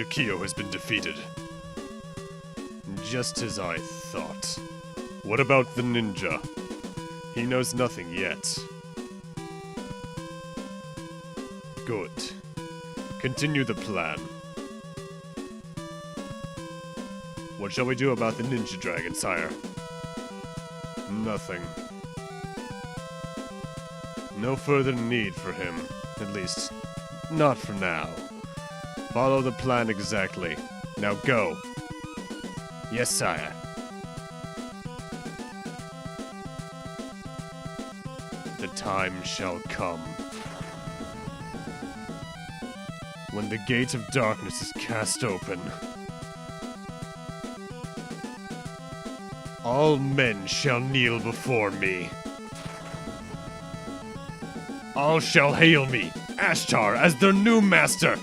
Jakio has been defeated. Just as I thought. What about the ninja? He knows nothing yet. Good. Continue the plan. What shall we do about the ninja dragon, sire? Nothing. No further need for him. At least, not for now. Follow the plan exactly. Now go. Yes, sire. The time shall come. When the gate of darkness is cast open, all men shall kneel before me. All shall hail me, Ashtar, as their new master.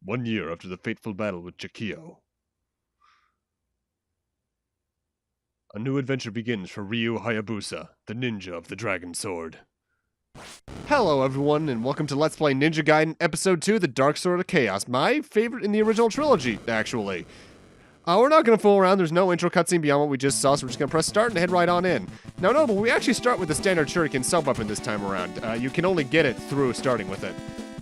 One year after the fateful battle with Jakio, a new adventure begins for Ryu Hayabusa, the ninja of the Dragon Sword. Hello everyone, and welcome to Let's Play Ninja Gaiden Episode 2, The Dark Sword of Chaos. My favorite in the original trilogy, actually. We're not going to fool around, there's no intro cutscene beyond what we just saw, so we're just going to press start and head right on in. Now, no, but we actually start with the standard shuriken sub-weapon this time around. You can only get it through starting with it.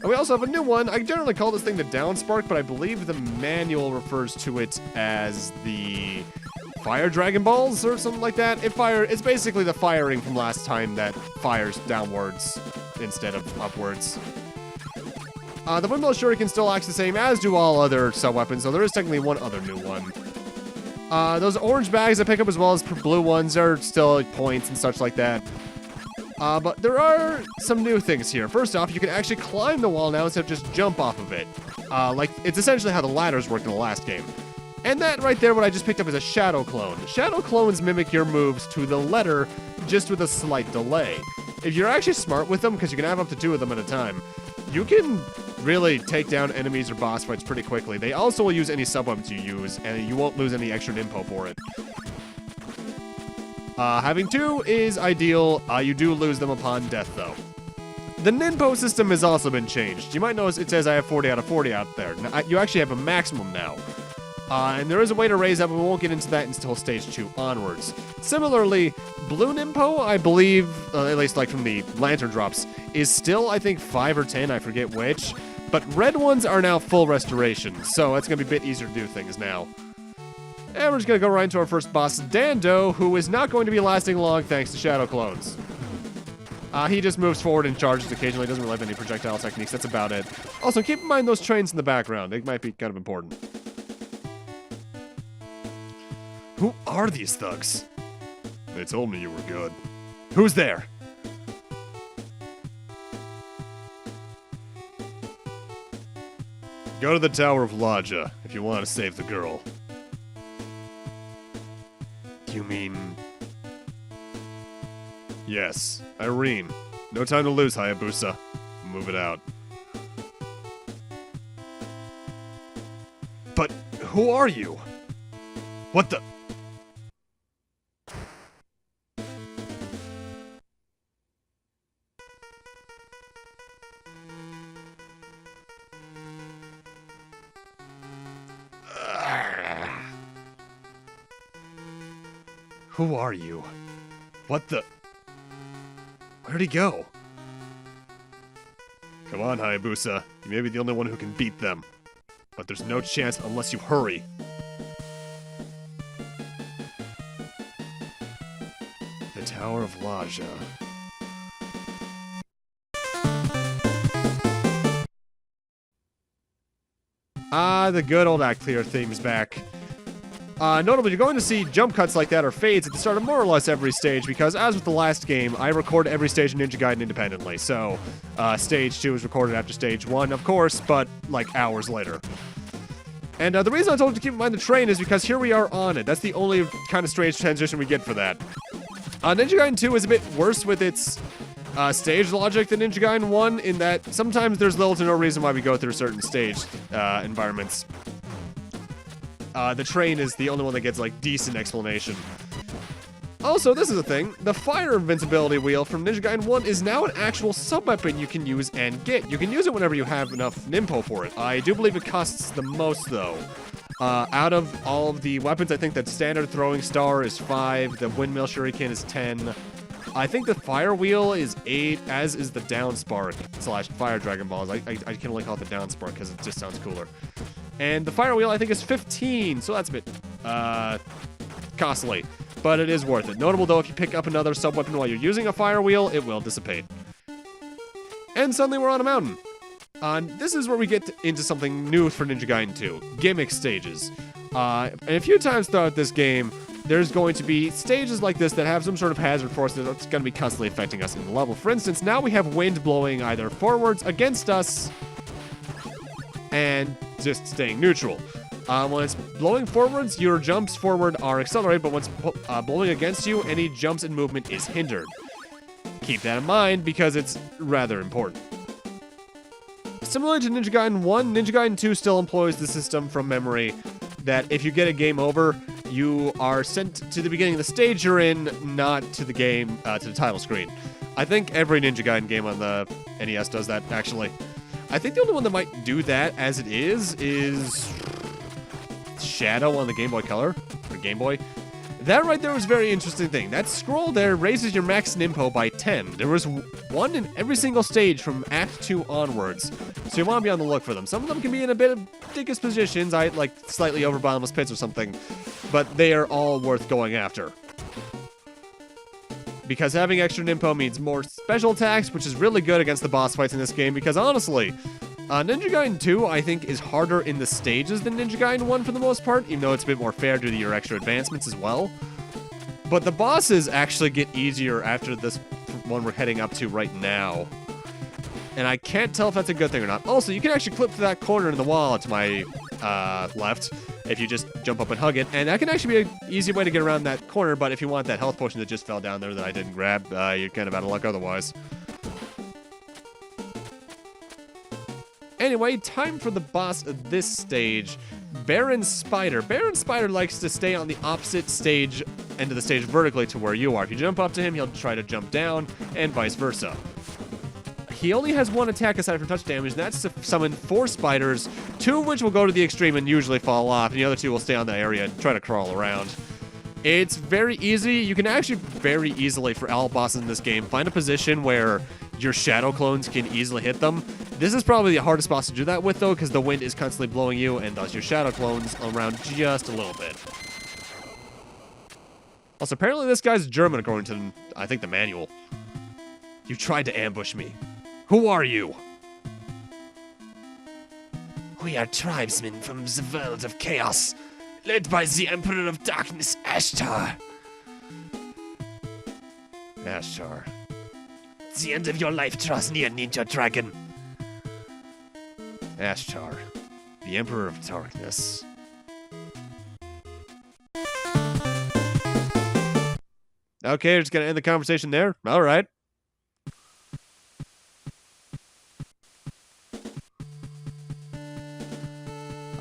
And we also have a new one. I generally call this thing the Down Spark, but I believe the manual refers to it as the Fire Dragon Balls or something like that. It's basically the firing from last time that fires downwards instead of upwards. The Windmill Shuriken still acts the same, as do all other sub-weapons, so there is technically one other new one. Those orange bags I pick up as well as blue ones are still points and such like that. But there are some new things here. First off, you can actually climb the wall now instead of just jump off of it. Like, it's essentially how the ladders worked in the last game. And that right there, what I just picked up is a Shadow Clone. Shadow Clones mimic your moves to the letter, just with a slight delay. If you're actually smart with them, because you can have up to 2 of them at a time, you can really take down enemies or boss fights pretty quickly. They also will use any sub-weapons you use, and you won't lose any extra info for it. Having 2 is ideal. You do lose them upon death, though. The Ninpo system has also been changed. You might notice it says I have 40 out of 40 out there. Now, you actually have a maximum now. And there is a way to raise that, but we won't get into that until stage 2 onwards. Similarly, Blue Ninpo, I believe, at least like from the Lantern drops, is still, I think, 5 or 10, I forget which. But red ones are now full restoration, so it's going to be a bit easier to do things now. And we're just going to go right into our first boss, Dando, who is not going to be lasting long thanks to Shadow Clones. He just moves forward and charges occasionally, doesn't really have any projectile techniques, that's about it. Also, keep in mind those trains in the background, they might be kind of important. Who are these thugs? They told me you were good. Who's there? Go to the Tower of Lodja if you want to save the girl. You mean... Yes, Irene. No time to lose, Hayabusa. Move it out. But who are you? What the... Who are you? What the... Where'd he go? Come on, Hayabusa. You may be the only one who can beat them. But there's no chance unless you hurry. The Tower of Lodja. The good old Act Clear theme's back. Notably, you're going to see jump cuts like that or fades at the start of more or less every stage because, as with the last game, I record every stage in Ninja Gaiden independently. So, stage 2 is recorded after stage 1, of course, but, like, hours later. And the reason I told you to keep in mind the train is because here we are on it. That's the only kind of strange transition we get for that. Ninja Gaiden 2 is a bit worse with its stage logic than Ninja Gaiden 1 in that sometimes there's little to no reason why we go through certain stage environments. The train is the only one that gets, like, decent explanation. Also, this is a thing. The fire invincibility wheel from Ninja Gaiden 1 is now an actual sub-weapon you can use and get. You can use it whenever you have enough Nimpo for it. I do believe it costs the most, though. Out of all of the weapons, I think that standard throwing star is 5, the windmill shuriken is 10. I think the fire wheel is 8, as is the down spark / fire Dragon Balls. I can only call it the down spark because it just sounds cooler. And the fire wheel, I think, is 15, so that's a bit, costly. But it is worth it. Notable, though, if you pick up another sub-weapon while you're using a fire wheel, it will dissipate. And suddenly we're on a mountain. This is where we get into something new for Ninja Gaiden 2. Gimmick stages. And a few times throughout this game, there's going to be stages like this that have some sort of hazard force that's going to be constantly affecting us in the level. For instance, now we have wind blowing either forwards against us and just staying neutral. When it's blowing forwards, your jumps forward are accelerated, but when it's blowing against you, any jumps and movement is hindered. Keep that in mind because it's rather important. Similar to Ninja Gaiden 1, Ninja Gaiden 2 still employs the system from memory that if you get a game over, you are sent to the beginning of the stage you're in, not to the game, to the title screen. I think every Ninja Gaiden game on the NES does that, actually. I think the only one that might do that as it is Shadow on the Game Boy Color, or Game Boy. That right there was a very interesting thing. That scroll there raises your max Nimpo by 10. There was one in every single stage from Act 2 onwards, so you want to be on the look for them. Some of them can be in a bit of dickish positions, like slightly over bottomless pits or something, but they are all worth going after. Because having extra Nimpo means more special attacks, which is really good against the boss fights in this game, because honestly, Ninja Gaiden 2, I think, is harder in the stages than Ninja Gaiden 1 for the most part, even though it's a bit more fair due to your extra advancements as well. But the bosses actually get easier after this one we're heading up to right now. And I can't tell if that's a good thing or not. Also, you can actually clip to that corner in the wall to my left if you just jump up and hug it. And that can actually be an easy way to get around that corner, but if you want that health potion that just fell down there that I didn't grab, you're kind of out of luck otherwise. Anyway, time for the boss of this stage, Baron Spider. Baron Spider likes to stay on the opposite end of the stage vertically to where you are. If you jump up to him, he'll try to jump down, and vice versa. He only has one attack aside from touch damage, and that's to summon 4 spiders, 2 of which will go to the extreme and usually fall off, and the other 2 will stay on the area and try to crawl around. It's very easy. You can actually very easily, for all bosses in this game, find a position where your shadow clones can easily hit them. This is probably the hardest boss to do that with, though, because the wind is constantly blowing you, and thus your shadow clones around just a little bit. Also, apparently this guy's German, according to, I think, the manual. You tried to ambush me. Who are you? We are tribesmen from the world of chaos, led by the Emperor of Darkness, Ashtar. Ashtar. The end of your life draws near, Ninja Dragon. Ashtar, the Emperor of Darkness. Okay, we're just gonna end the conversation there. All right.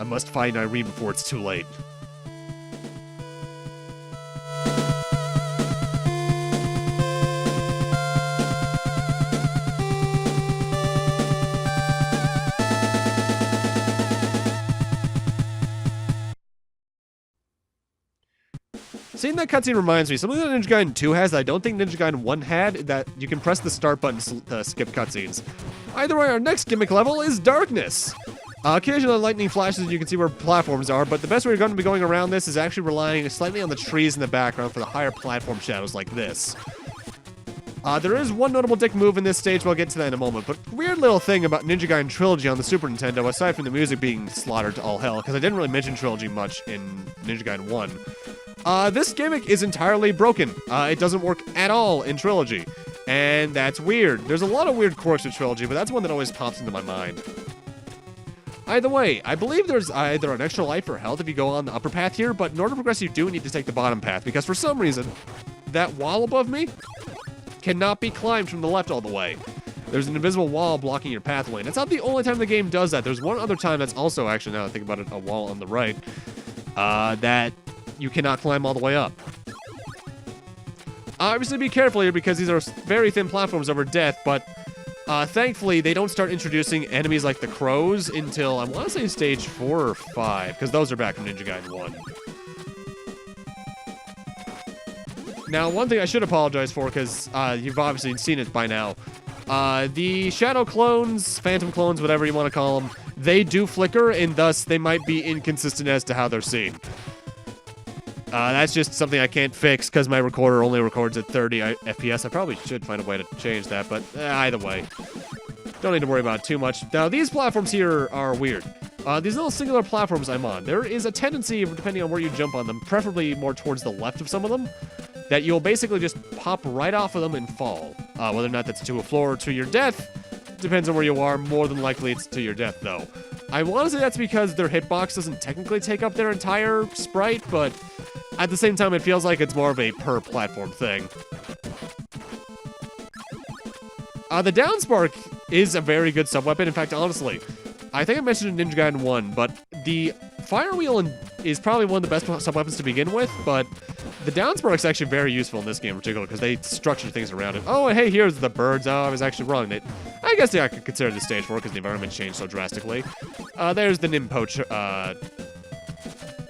I must find Irene before it's too late. Seeing that cutscene reminds me, something that Ninja Gaiden 2 has that I don't think Ninja Gaiden 1 had, that you can press the start button to skip cutscenes. Either way, our next gimmick level is Darkness. Occasionally lightning flashes and you can see where platforms are, but the best way you're going to be going around this is actually relying slightly on the trees in the background for the higher platform shadows like this. There is one notable dick move in this stage, we'll get to that in a moment, but weird little thing about Ninja Gaiden Trilogy on the Super Nintendo, aside from the music being slaughtered to all hell, because I didn't really mention Trilogy much in Ninja Gaiden 1. This gimmick is entirely broken. It doesn't work at all in Trilogy, and that's weird. There's a lot of weird quirks with Trilogy, but that's one that always pops into my mind. Either way, I believe there's either an extra life or health if you go on the upper path here, but in order to progress you do need to take the bottom path, because for some reason, that wall above me cannot be climbed from the left all the way. There's an invisible wall blocking your pathway, and it's not the only time the game does that. There's one other time that's also, actually, now that I think about it, a wall on the right. that you cannot climb all the way up. Obviously, be careful here because these are very thin platforms over death, but thankfully, they don't start introducing enemies like the crows until, I want to say, stage 4 or 5, because those are back from Ninja Gaiden 1. Now, one thing I should apologize for, because you've obviously seen it by now. The shadow clones, phantom clones, whatever you want to call them, they do flicker, and thus they might be inconsistent as to how they're seen. That's just something I can't fix because my recorder only records at 30 FPS. I probably should find a way to change that, but either way. Don't need to worry about it too much. Now, these platforms here are weird. These little singular platforms I'm on, there is a tendency, depending on where you jump on them, preferably more towards the left of some of them, that you'll basically just pop right off of them and fall. Whether or not that's to a floor or to your death, depends on where you are. More than likely it's to your death, though. I want to say that's because their hitbox doesn't technically take up their entire sprite, but at the same time, it feels like it's more of a per-platform thing. The down spark is a very good sub-weapon. In fact, honestly, I think I mentioned in Ninja Gaiden 1, but the fire wheel is probably one of the best sub-weapons to begin with, but the down spark is actually very useful in this game in particular because they structure things around it. Oh, hey, here's the birds. Oh, I was actually wrong. I guess I could consider this stage 4 because the environment changed so drastically. There's the Nimpoach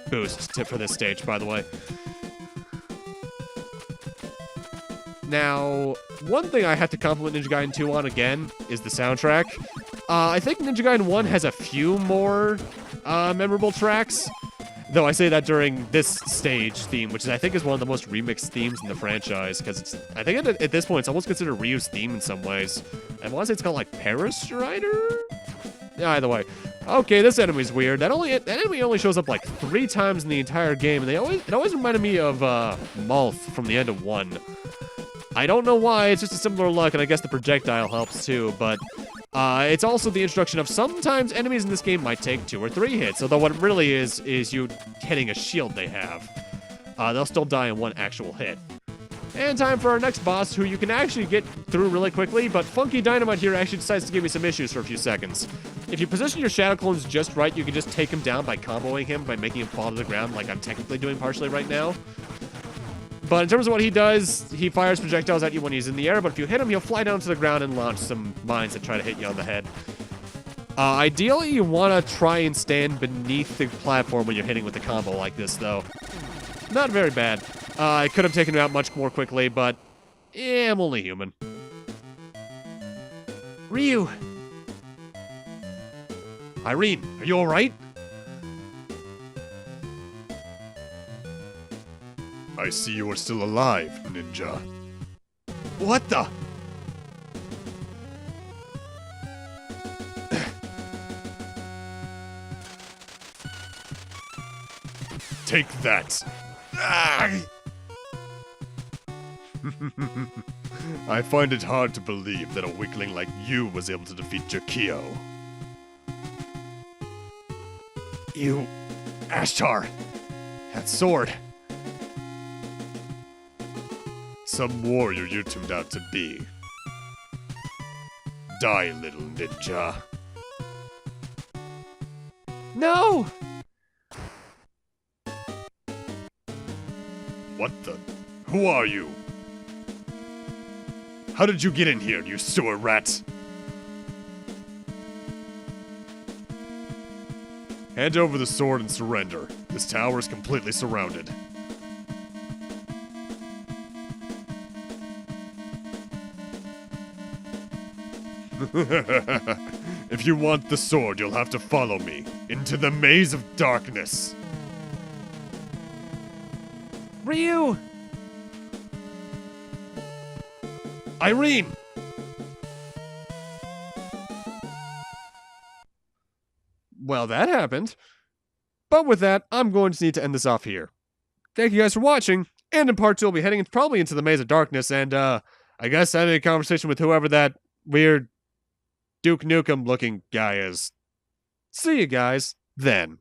boost tip for this stage, by the way. Now, one thing I have to compliment Ninja Gaiden 2 on again is the soundtrack. I think Ninja Gaiden 1 has a few more memorable tracks, though I say that during this stage theme, which I think is one of the most remixed themes in the franchise, because I think at this point it's almost considered Ryu's theme in some ways. I want to say it's called like Paris Rider? Yeah, either way. Okay, this enemy's weird. That enemy only shows up like 3 times in the entire game, and it always reminded me of Malth from the end of 1. I don't know why, it's just a similar look, and I guess the projectile helps too, but it's also the introduction of sometimes enemies in this game might take 2 or 3 hits, although what it really is you hitting a shield they have. They'll still die in 1 actual hit. And time for our next boss, who you can actually get through really quickly, but Funky Dynamite here actually decides to give me some issues for a few seconds. If you position your shadow clones just right, you can just take him down by comboing him, by making him fall to the ground like I'm technically doing partially right now. But in terms of what he does, he fires projectiles at you when he's in the air, but if you hit him, he'll fly down to the ground and launch some mines that try to hit you on the head. Ideally, you want to try and stand beneath the platform when you're hitting with a combo like this, though. Not very bad. I could have taken him out much more quickly, but yeah, I'm only human. Ryu! Irene, are you alright? I see you are still alive, ninja. What the? Take that. I find it hard to believe that a weakling like you was able to defeat Jakio. You... Ashtar! That sword! Some warrior you turned out to be. Die, little ninja. No! What the? Who are you? How did you get in here, you sewer rat? Hand over the sword and surrender. This tower is completely surrounded. If you want the sword, you'll have to follow me into the maze of darkness. Ryu! Irene! Well, that happened. But with that, I'm going to need to end this off here. Thank you guys for watching, and in part 2 I'll be heading probably into the Maze of Darkness, and I guess having a conversation with whoever that weird Duke Nukem looking guy is. See you guys then.